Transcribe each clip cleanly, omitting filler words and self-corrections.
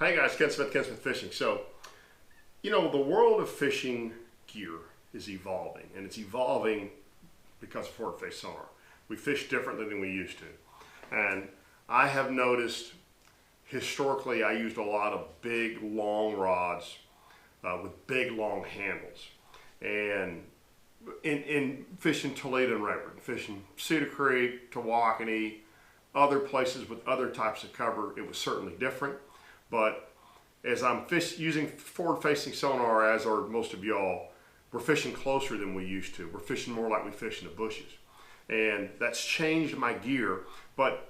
Hey guys, Ken Smith Fishing. So, you know, the world of fishing gear is evolving, and it's evolving because of forward face sonar. We fish differently than we used to. And I have noticed, historically, I used a lot of big, long rods with big, long handles. And in fishing Toledo and Rayburn, fishing Cedar Creek, Tawakoni, other places with other types of cover, it was certainly different. But as I'm using forward-facing sonar, as are most of y'all, we're fishing closer than we used to. We're fishing more like we fish in the bushes. And that's changed my gear. But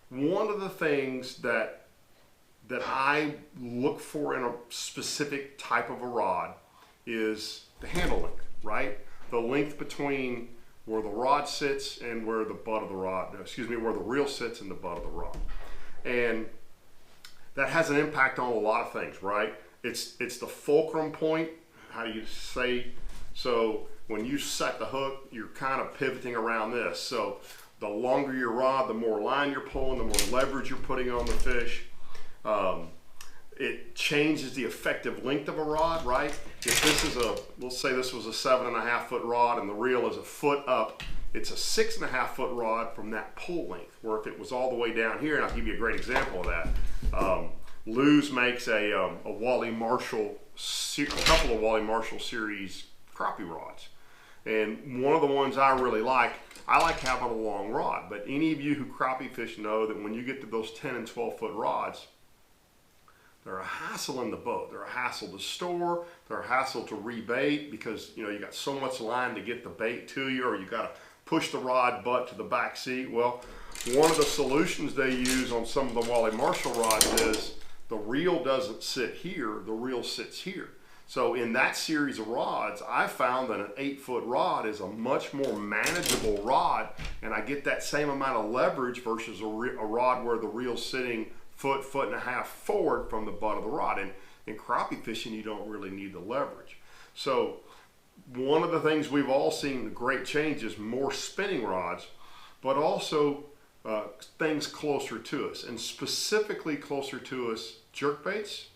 one of the things that I look for in a specific type of a rod is the handle length, right? The length between where the rod sits and where the butt of the rod, where the reel sits and the butt of the rod. And that has an impact on a lot of things, right? It's the fulcrum point, how do you say? So when you set the hook, you're kind of pivoting around this. So the longer your rod, the more line you're pulling, the more leverage you're putting on the fish. It changes the effective length of a rod, right? If this is let's say this was a 7.5 foot rod and the reel is a foot up, it's a 6.5 foot rod from that pull length. Where if it was all the way down here, and I'll give you a great example of that. Lew's makes a Wally Marshall, a couple of Wally Marshall series crappie rods. And one of the ones I really like, I like having a long rod, but any of you who crappie fish know that when you get to those 10 and 12 foot rods, they're a hassle in the boat. They're a hassle to store. They're a hassle to rebait because, you know, you got so much line to get the bait to you, or you got to push the rod butt to the back seat. Well, one of the solutions they use on some of the Wally Marshall rods is the reel doesn't sit here, the reel sits here. So in that series of rods, I found that an 8 foot rod is a much more manageable rod, and I get that same amount of leverage versus a rod where the reel's sitting foot and a half forward from the butt of the rod. And in crappie fishing, you don't really need the leverage. So one of the things we've all seen, the great change, is more spinning rods, but also things closer to us, and specifically closer to us, jerkbaits.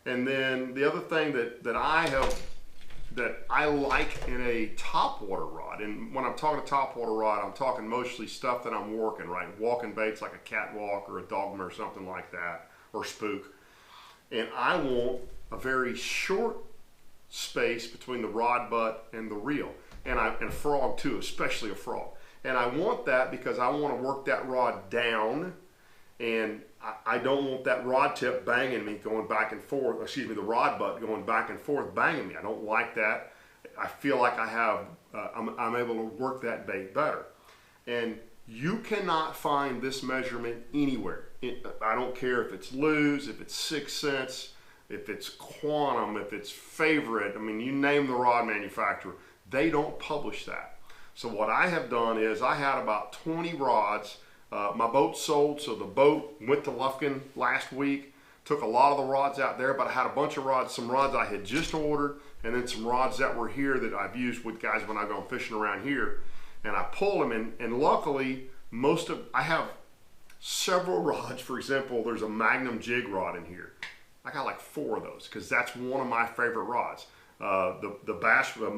And then the other thing that I like in a topwater rod, and when I'm talking a topwater rod, I'm talking mostly stuff that I'm working, right? Walking baits like a catwalk or a dogma or something like that, or spook. And I want a very short space between the rod butt and the reel, and a frog too, especially a frog. And I want that because I want to work that rod down, and I don't want that rod tip banging me going back and forth, excuse me, the rod butt going back and forth banging me. I don't like that. I feel like I have, I'm able to work that bait better. And you cannot find this measurement anywhere. I don't care if it's Lew's, if it's 6 Cents, if it's Quantum, if it's Favorite, I mean, you name the rod manufacturer, they don't publish that. So what I have done is I had about 20 rods. My boat sold, so the boat went to Lufkin last week. Took a lot of the rods out there, but I had a bunch of rods, some rods I had just ordered, and then some rods that were here that I've used with guys when I go fishing around here. And I pulled them, and luckily, I have several rods. For example, there's a Magnum jig rod in here. I got like 4 of those, because that's one of my favorite rods. The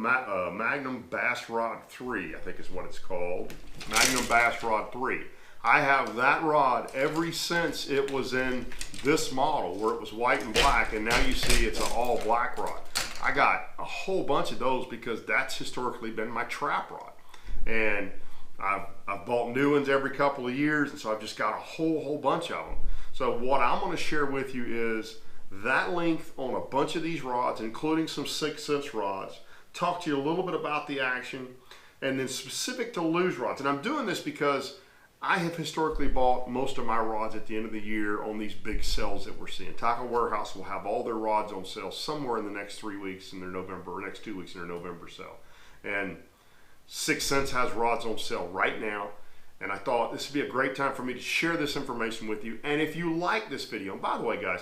Magnum Bass Rod 3, I think is what it's called. Magnum Bass Rod 3. I have that rod ever since it was in this model where it was white and black, and now you see it's an all black rod. I got a whole bunch of those because that's historically been my trap rod. And I've bought new ones every couple of years, and so I've just got a whole bunch of them. So what I'm going to share with you is that length on a bunch of these rods, including some 6 Cents rods, talk to you a little bit about the action, and then specific to Lew's rods. And I'm doing this because I have historically bought most of my rods at the end of the year on these big sales that we're seeing. Tackle Warehouse will have all their rods on sale somewhere in the next 3 weeks in their November, or next 2 weeks in their November sale. And 6 Cents has rods on sale right now. And I thought this would be a great time for me to share this information with you. And if you like this video, and by the way, guys,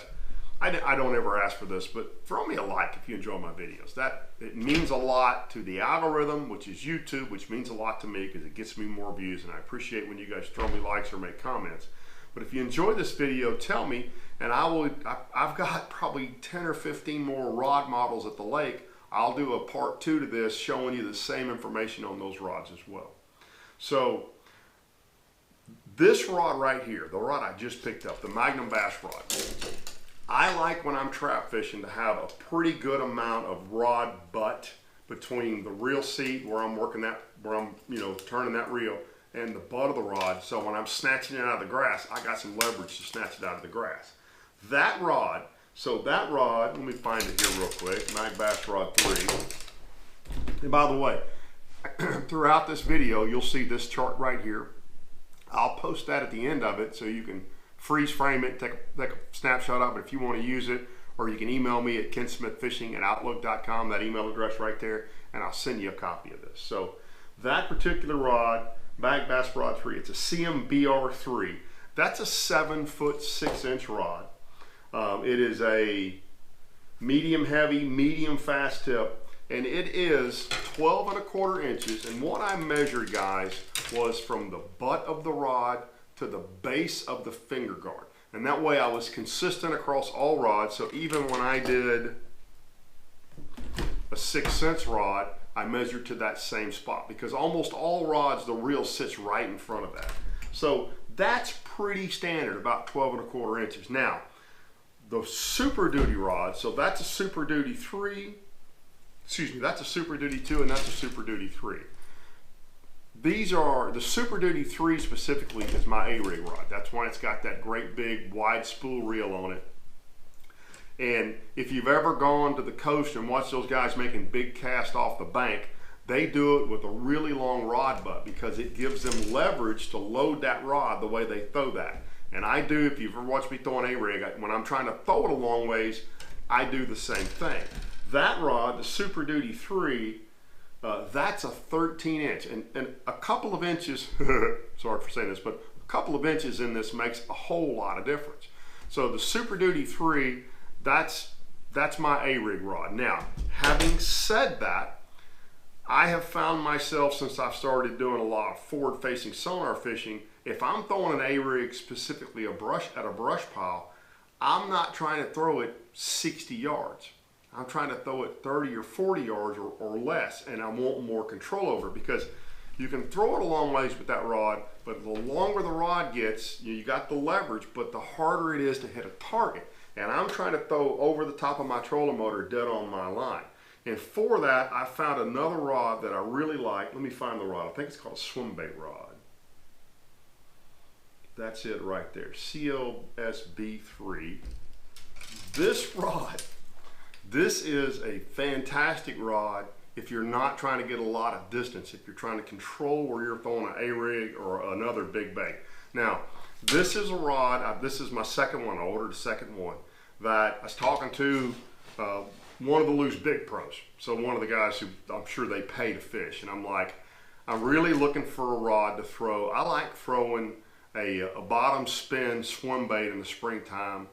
I don't ever ask for this, but throw me a like if you enjoy my videos. It means a lot to the algorithm, which is YouTube, which means a lot to me because it gets me more views, and I appreciate when you guys throw me likes or make comments. But if you enjoyed this video, tell me, and I've got probably 10 or 15 more rod models at the lake. I'll do a part 2 to this showing you the same information on those rods as well. So this rod right here, the rod I just picked up, the Magnum Bass rod, I like when I'm trap fishing to have a pretty good amount of rod butt between the reel seat where I'm working that, where I'm, you know, turning that reel, and the butt of the rod. So when I'm snatching it out of the grass, I got some leverage to snatch it out of the grass. That rod, so that rod, let me find it here real quick, Mag Bass Rod 3. And by the way, throughout this video, you'll see this chart right here. I'll post that at the end of it so you can freeze frame it, take a snapshot of it if you want to use it, or you can email me at kensmithfishing@outlook.com, that email address right there, and I'll send you a copy of this. So that particular rod, Mag Bass Rod 3, it's a CMBR3. That's a 7-foot 6-inch rod. It is a medium heavy, medium fast tip, and it is 12 1/4 inches. And what I measured, guys, was from the butt of the rod to the base of the finger guard. And that way I was consistent across all rods. So even when I did a 6-cents rod, I measured to that same spot, because almost all rods, the reel sits right in front of that. So that's pretty standard, about 12 1/4 inches. Now, the Super Duty rod, so that's a Super Duty 3, excuse me, that's a Super Duty 2, and that's a Super Duty 3. These are, the Super Duty 3 specifically is my A-rig rod. That's why it's got that great big wide spool reel on it. And if you've ever gone to the coast and watched those guys making big casts off the bank, they do it with a really long rod butt because it gives them leverage to load that rod the way they throw that. And I do, if you've ever watched me throw an A-rig, when I'm trying to throw it a long ways, I do the same thing. That rod, the Super Duty 3, that's a 13-inch. And a couple of inches, sorry for saying this, but a couple of inches in this makes a whole lot of difference. So the Super Duty 3, that's my A-rig rod. Now, having said that, I have found myself, since I've started doing a lot of forward-facing sonar fishing, if I'm throwing an A-rig, specifically at a brush pile, I'm not trying to throw it 60 yards. I'm trying to throw it 30 or 40 yards or less, and I want more control over it, because you can throw it a long ways with that rod, but the longer the rod gets, you got the leverage, but the harder it is to hit a target. And I'm trying to throw over the top of my trolling motor dead on my line. And for that, I found another rod that I really like. Let me find the rod. I think it's called a Swimbait rod. That's it right there, CLSB3. This rod, this is a fantastic rod if you're not trying to get a lot of distance, if you're trying to control where you're throwing an A-rig or another big bait. Now, this is a rod, this is my second one. I ordered a second one that I was talking to one of the loose big pros. So one of the guys who I'm sure they pay to fish. And I'm like, I'm really looking for a rod to throw. I like throwing a bottom spin swim bait in the springtime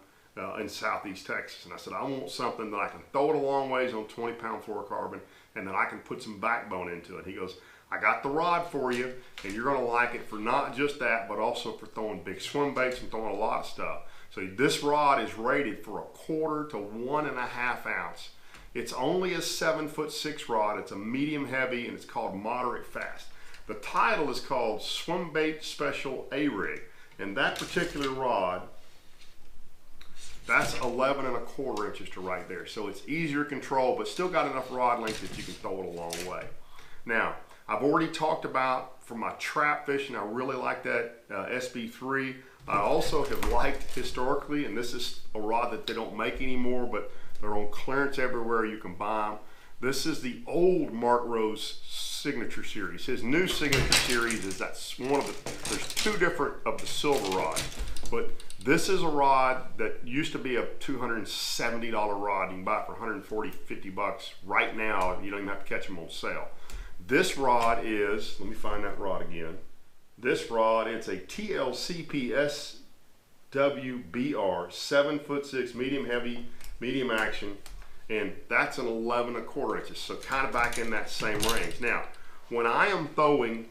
in southeast Texas. And I said, I want something that I can throw it a long ways on 20-pound fluorocarbon, and then I can put some backbone into it. He goes, I got the rod for you, and you're gonna like it for not just that, but also for throwing big swim baits and throwing a lot of stuff. So this rod is rated for 1/4 to 1.5 ounce. It's only a 7'6" rod. It's a medium heavy, and it's called moderate fast. The title is called Swimbait Special A-Rig, and that particular rod, that's 11 1/4 inches to right there. So it's easier to control, but still got enough rod length that you can throw it a long way. Now, I've already talked about, for my trap fishing, I really like that SB3. I also have liked historically, and this is a rod that they don't make anymore, but they're on clearance everywhere, you can buy them. This is the old Mark Rose signature series. His new signature series is, that's one of the, there's two different of the silver rods, but this is a rod that used to be a $270 rod. You can buy it for 140, 50 bucks right now. You don't even have to catch them on sale. This rod is, let me find that rod again. This rod, it's a TLCP SWBR, 7'6", medium heavy, medium action, and that's an 11 1/4 inches. So kind of back in that same range. Now, when I am throwing,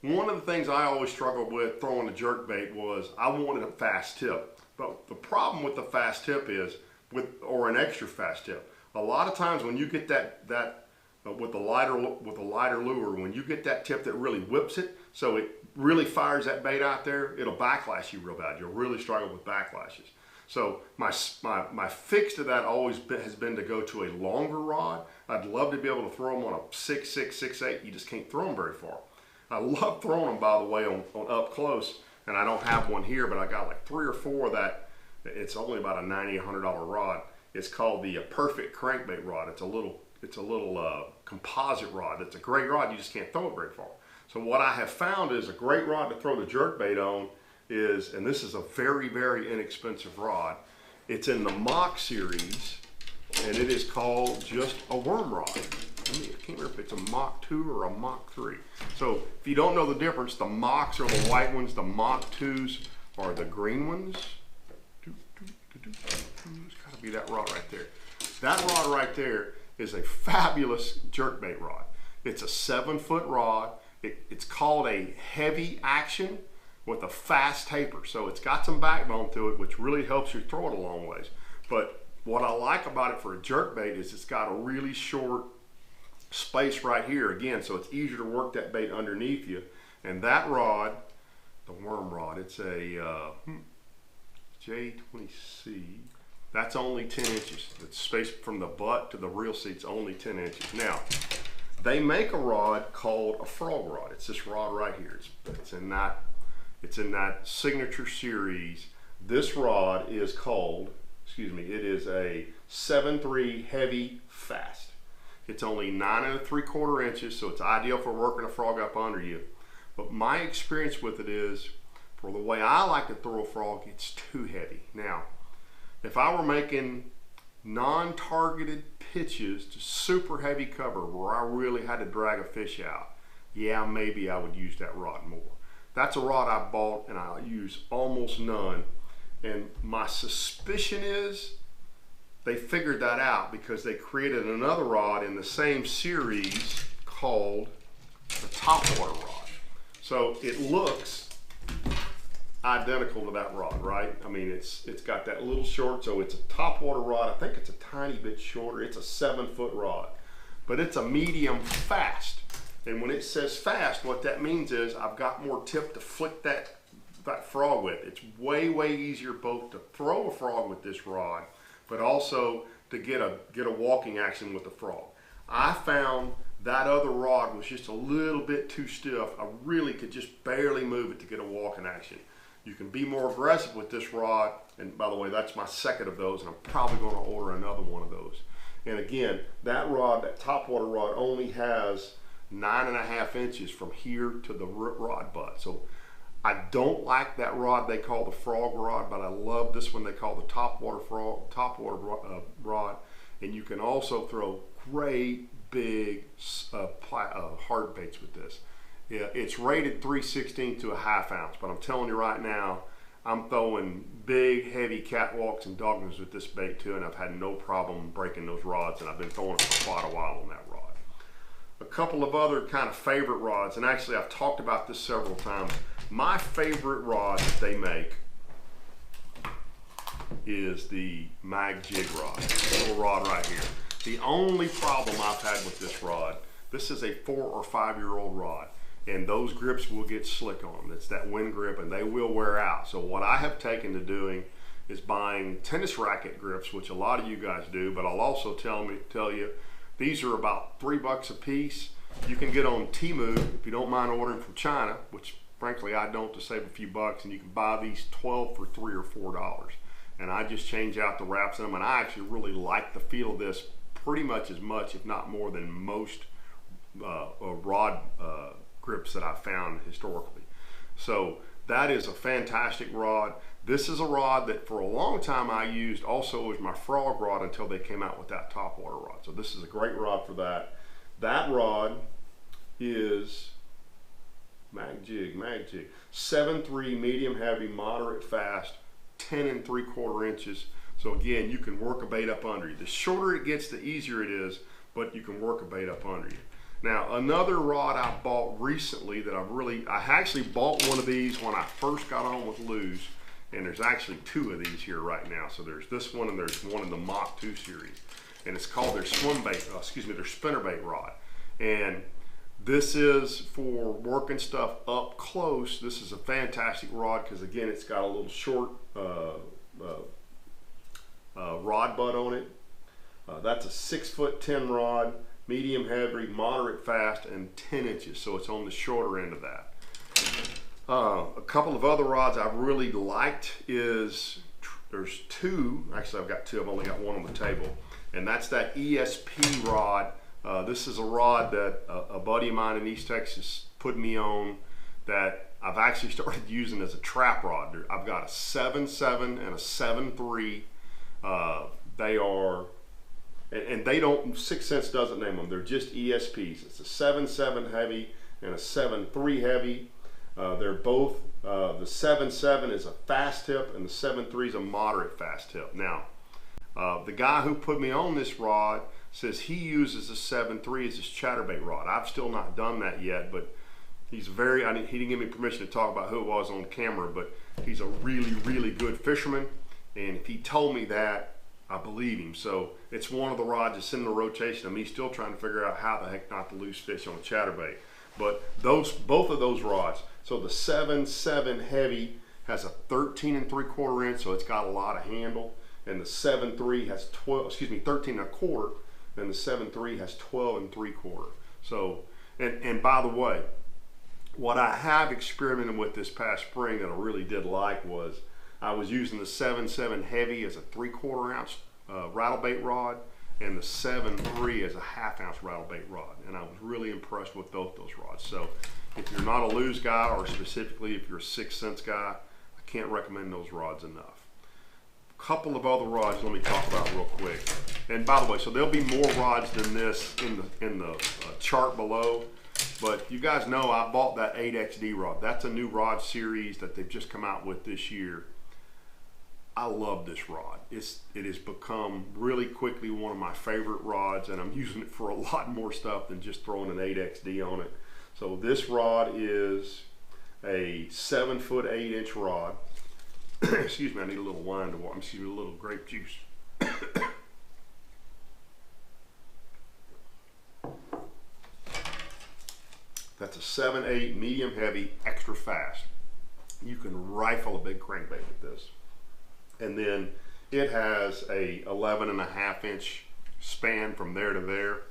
One of the things I always struggled with throwing a jerkbait was I wanted a fast tip. But the problem with the fast tip is, or an extra fast tip, a lot of times when you get with a lighter lure, when you get that tip that really whips it, so it really fires that bait out there, it'll backlash you real bad. You'll really struggle with backlashes. So my fix to that always has been to go to a longer rod. I'd love to be able to throw them on a 6.6, 6.8. You just can't throw them very far. I love throwing them, by the way, on up close, and I don't have one here, but I got like 3 or 4 that it's only about a $90, $100 rod. It's called the Perfect Crankbait rod. It's a little composite rod. It's a great rod. You just can't throw it very far. So what I have found is a great rod to throw the jerkbait on is, and this is a very, very inexpensive rod. It's in the Mach series, and it is called just a worm rod. I can't remember if it's a Mach 2 or a Mach 3. So if you don't know the difference, the Machs are the white ones, the Mach 2s are the green ones. It's gotta be that rod right there. That rod right there is a fabulous jerkbait rod. It's a 7-foot rod. It's called a heavy action with a fast taper. So it's got some backbone to it, which really helps you throw it a long ways. But what I like about it for a jerkbait is it's got a really short space right here again, so it's easier to work that bait underneath you. And that rod, the worm rod, it's a J20C. That's only 10 inches. The space from the butt to the reel seat's only 10 inches. Now, they make a rod called a frog rod. It's this rod right here. It's in that signature series. This rod is called, it is a 7.3 heavy fast. It's only 9 3/4 inches, so it's ideal for working a frog up under you. But my experience with it is, for the way I like to throw a frog, it's too heavy. Now, if I were making non-targeted pitches to super heavy cover where I really had to drag a fish out, yeah, maybe I would use that rod more. That's a rod I bought and I use almost none. And my suspicion is they figured that out because they created another rod in the same series called the topwater rod. So it looks identical to that rod, right? I mean, it's got that little short, so it's a topwater rod. I think it's a tiny bit shorter. It's a 7-foot rod, but it's a medium fast. And when it says fast, what that means is I've got more tip to flick that frog with. It's way, way easier both to throw a frog with this rod, but also to get a walking action with the frog. I found that other rod was just a little bit too stiff. I really could just barely move it to get a walking action. You can be more aggressive with this rod, and by the way, that's my second of those, and I'm probably going to order another one of those. And again, that rod, that topwater rod, only has 9.5 inches from here to the rod butt. So I don't like that rod they call the frog rod, but I love this one they call the topwater rod. And you can also throw great big hard baits with this. Yeah, it's rated 3/16 to a 1/2 ounce, but I'm telling you right now, I'm throwing big, heavy catwalks and dogmas with this bait too, and I've had no problem breaking those rods, and I've been throwing it for quite a while on that rod. A couple of other kind of favorite rods, and actually I've talked about this several times. My favorite rod that they make is the mag jig rod, this little rod right here. The only problem I've had with this rod, this is a 4 or 5-year-old rod, and those grips will get slick on them. It's that wind grip, and they will wear out. So what I have taken to doing is buying tennis racket grips, which a lot of you guys do, but I'll also tell you, these are about $3 a piece. You can get on Temu if you don't mind ordering from China, which frankly I don't, to save a few bucks, and you can buy these 12 for $3 or $4. And I just change out the wraps in them, and I actually really like the feel of this pretty much as much, if not more, than most rod grips that I've found historically. So that is a fantastic rod. This is a rod that for a long time I used also as my frog rod until they came out with that topwater rod. So this is a great rod for that. That rod is mag jig, 7.3 medium heavy, moderate fast, 10 3/4 inches. So again, you can work a bait up under you. The shorter it gets, the easier it is, but you can work a bait up under you. Now, another rod I bought recently that I actually bought one of these when I first got on with Lew's, and there's actually two of these here right now. So there's this one and there's one in the Mach 2 series, and it's called their Swimbait, their Spinnerbait rod. And this is for working stuff up close. This is a fantastic rod because, again, it's got a little short rod butt on it. That's a 6'10" rod, medium heavy, moderate fast, and 10 inches. So it's on the shorter end of that. A couple of other rods I've really liked is, there's two, actually I've got two, I've only got one on the table, and that's that ESP rod. This is a rod that a buddy of mine in East Texas put me on that I've actually started using as a trap rod. I've got a 7.7 and a 7.3. They are, and they don't, 6 Sense doesn't name them, they're just ESPs. It's a 7.7 heavy and a 7.3 heavy. They're both, the 7.7 is a fast tip and the 7.3 is a moderate fast tip. Now, the guy who put me on this rod says he uses a 7.3 as his chatterbait rod. I've still not done that yet, but he's he didn't give me permission to talk about who it was on camera, but he's a really, really good fisherman. And if he told me that, I believe him. So it's one of the rods that's in the rotation of me still trying to figure out how the heck not to lose fish on a chatterbait. But both of those rods, so the 7.7 heavy has a 13 3/4 inch, so it's got a lot of handle, and the 7.3 has 13 1/4, and the 7.3 has 12 3/4. So, and by the way, what I have experimented with this past spring that I really did like was I was using the 7.7 heavy as a 3/4 ounce rattlebait rod, and the 7.3 as a 1/2 ounce rattlebait rod, and I was really impressed with both those rods. So if you're not a Lew's guy, or specifically if you're a 6 Sense guy, I can't recommend those rods enough. A couple of other rods let me talk about real quick. And by the way, so there'll be more rods than this in the chart below, but you guys know I bought that 8XD rod. That's a new rod series that they've just come out with this year. I love this rod. It has become really quickly one of my favorite rods, and I'm using it for a lot more stuff than just throwing an 8XD on it. So this rod is a 7'8" rod. Excuse me, I need a little wine to water. Excuse me, a little grape juice. That's a 7.8 medium heavy, extra fast. You can rifle a big crankbait with this. And then it has a 11.5 inch span from there to there.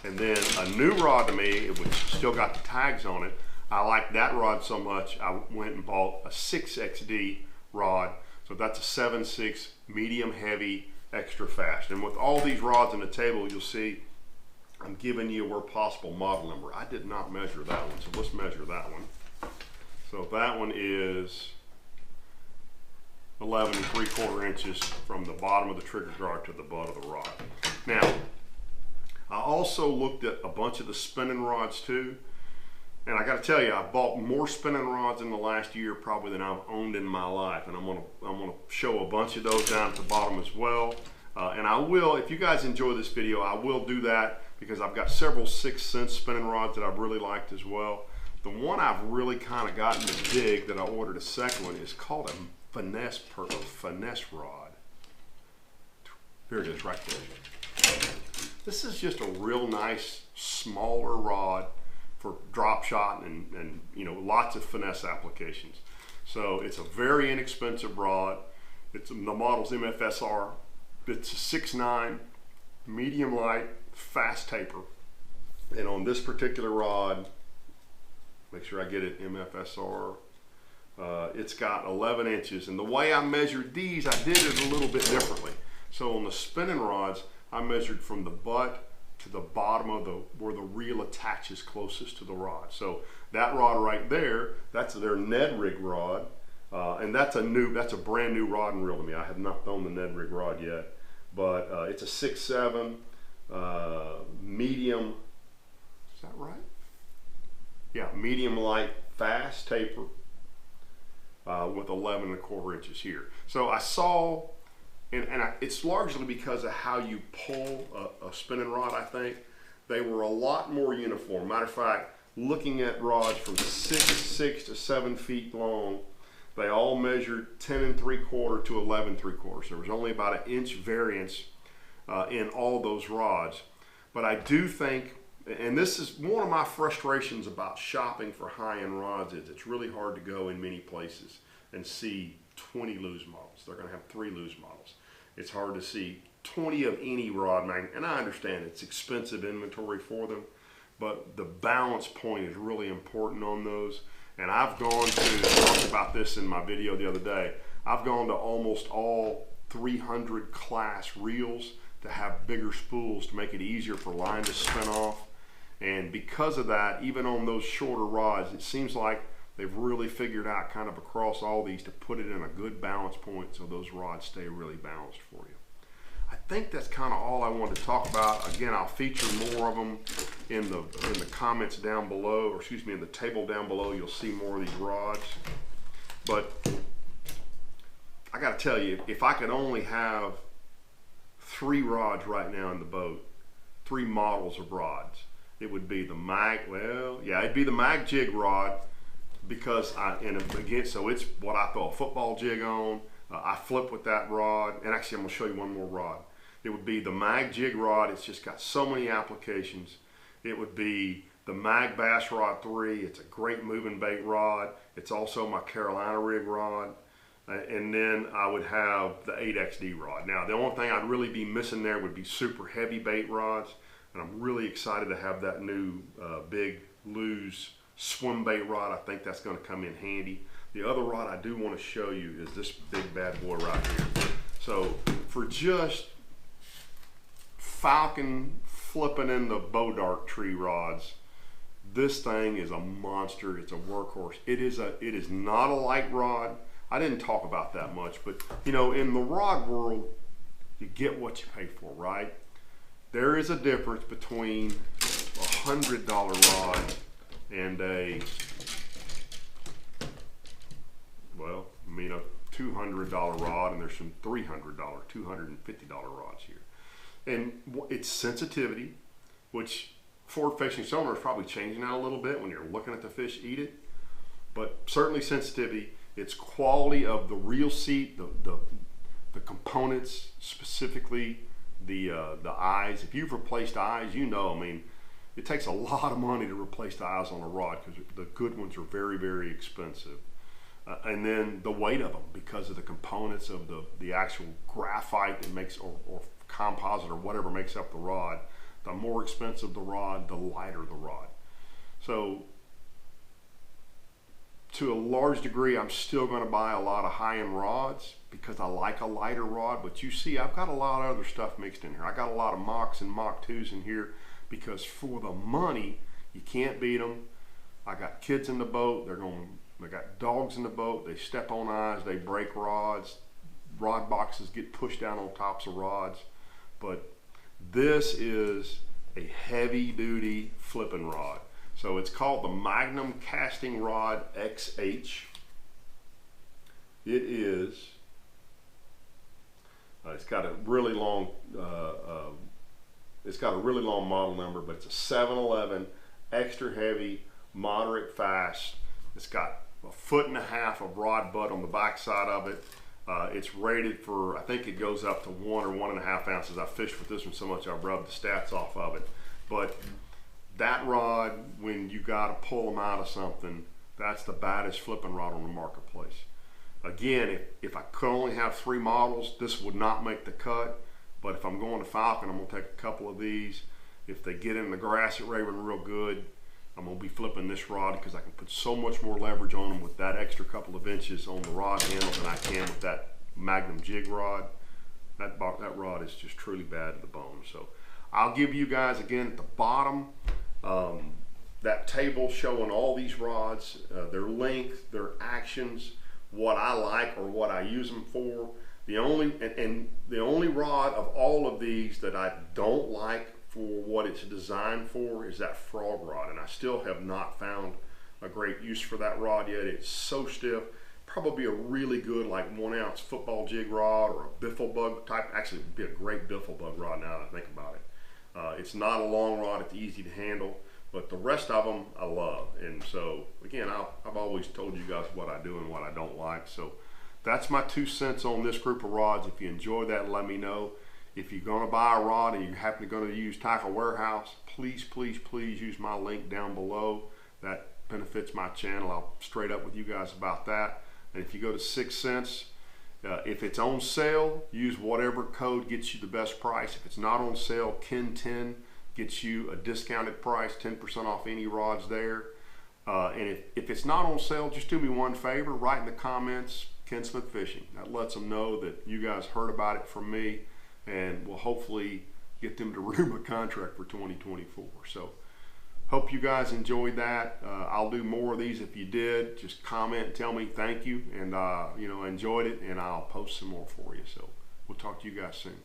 And then a new rod to me, which still got the tags on it, I like that rod so much, I went and bought a 6XD rod. So that's a 7.6 medium heavy, extra fast. And with all these rods on the table, you'll see I'm giving you where possible model number. I did not measure that one, so let's measure that one. So that one is 11 3/4 inches from the bottom of the trigger guard to the butt of the rod. Now, I also looked at a bunch of the spinning rods too, and I got to tell you, I bought more spinning rods in the last year probably than I've owned in my life, and I'm gonna show a bunch of those down at the bottom as well. And I will, if you guys enjoy this video, I will do that because I've got several 6 Sense spinning rods that I've really liked as well. The one I've really kind of gotten to dig that I ordered a second one is called a finesse rod. Here it is right there. This is just a real nice smaller rod for drop shot and you know, lots of finesse applications. So it's a very inexpensive rod. The model's MFSR. It's a 6.9 medium light fast taper, and on this particular rod, make sure I get it MFSR, it's got 11 inches, and the way I measured these, I did it a little bit differently. So on the spinning rods, I measured from the butt to the bottom of where the reel attaches closest to the rod. So that rod right there, that's their Ned rig rod, and that's a brand new rod and reel to me. I have not thrown the Ned rig rod yet, but it's a 6.7 medium. Is that right? Yeah, medium light fast taper with 11 1/4 inches here. So I saw, and it's largely because of how you pull a spinning rod, I think. they were a lot more uniform. Matter of fact, looking at rods from 6 to 7 feet long, they all measured 10 3/4 to 11 3/4. There was only about an inch variance in all those rods. But I do think, and this is one of my frustrations about shopping for high-end rods, is it's really hard to go in many places and see 20 lose models. They're going to have 3 lose models. It's hard to see 20 of any rod magnet, and I understand it's expensive inventory for them, but the balance point is really important on those. And I've gone to, I talked about this in my video the other day, I've gone to almost all 300 class reels to have bigger spools to make it easier for line to spin off. And because of that, even on those shorter rods, it seems like they've really figured out kind of across all these to put it in a good balance point so those rods stay really balanced for you. I think that's kind of all I wanted to talk about. Again, I'll feature more of them in the comments down below, or excuse me, in the table down below. You'll see more of these rods. But I got to tell you, if I could only have 3 rods right now in the boat, 3 models of rods, it would be the mag. Well, yeah, it'd be the mag jig rod, because so it's what I throw a football jig on. I flip with that rod, and actually I'm going to show you one more rod. It would be the mag jig rod. It's just got so many applications. It would be the mag bass rod 3. It's a great moving bait rod. It's also my Carolina rig rod. And then I would have the 8XD rod. Now, the only thing I'd really be missing there would be super heavy bait rods, and I'm really excited to have that new big loose Swimbait rod. I think that's going to come in handy. The other rod I do want to show you is this big bad boy right here. So for just falcon flipping in the bow dart tree rods, this thing is a monster. It's a workhorse. It is not a light rod. I didn't talk about that much, but you know, in the rod world, you get what you pay for, right? There is a difference between a $100 rod and a, well, I mean a $200 rod, and there's some $300, $250 rods here. And it's sensitivity, which forward facing sonar is probably changing that a little bit when you're looking at the fish eat it, but certainly sensitivity. It's quality of the reel seat, the components, specifically the eyes. If you've replaced eyes, you know, I mean, it takes a lot of money to replace the eyes on a rod because the good ones are very, very expensive. And then the weight of them, because of the components of the actual graphite that makes, or composite or whatever makes up the rod. The more expensive the rod, the lighter the rod. So to a large degree, I'm still going to buy a lot of high-end rods because I like a lighter rod. But you see, I've got a lot of other stuff mixed in here. I got a lot of Machs and Mach 2s in here because for the money, you can't beat them. I got kids in the boat. They got dogs in the boat. They step on eyes. They break rods. Rod boxes get pushed down on tops of rods. But this is a heavy-duty flipping rod. So it's called the Magnum Casting Rod XH. It is, it's got a really long, model number, but it's a 711, extra heavy, moderate fast. It's got 1.5 foot of rod butt on the back side of it. It's rated for, I think it goes up to 1 or 1.5 ounces. I fished with this one so much I rubbed the stats off of it. But that rod, when you got to pull them out of something, that's the baddest flipping rod on the marketplace. Again, if I could only have 3 models, this would not make the cut. But if I'm going to Falcon, I'm going to take a couple of these. If they get in the grass at Raven real good, I'm going to be flipping this rod because I can put so much more leverage on them with that extra couple of inches on the rod handle than I can with that Magnum jig rod. That rod is just truly bad to the bone. So I'll give you guys, again, at the bottom, that table showing all these rods, their length, their actions, what I like or what I use them for. The only rod of all of these that I don't like for what it's designed for is that frog rod, and I still have not found a great use for that rod yet. It's so stiff. Probably a really good like 1 ounce football jig rod or a biffle bug type. Actually, it would be a great biffle bug rod now that I think about it. It's not a long rod, it's easy to handle, but the rest of them I love. And so again, I've always told you guys what I do and what I don't like. So that's my 2 cents on this group of rods. If you enjoy that, let me know. If you're going to buy a rod and you happen to go to use Tackle Warehouse, please, please, please use my link down below. That benefits my channel. I'll straight up with you guys about that. And if you go to 6 cents, if it's on sale, use whatever code gets you the best price. If it's not on sale, Ken10 gets you a discounted price, 10% off any rods there. And if it's not on sale, just do me one favor, write in the comments, Ken Smith Fishing. That lets them know that you guys heard about it from me, and we'll hopefully get them to renew a contract for 2024. So hope you guys enjoyed that. I'll do more of these. If you did, just comment and tell me thank you, and you know, enjoyed it, and I'll post some more for you. So we'll talk to you guys soon.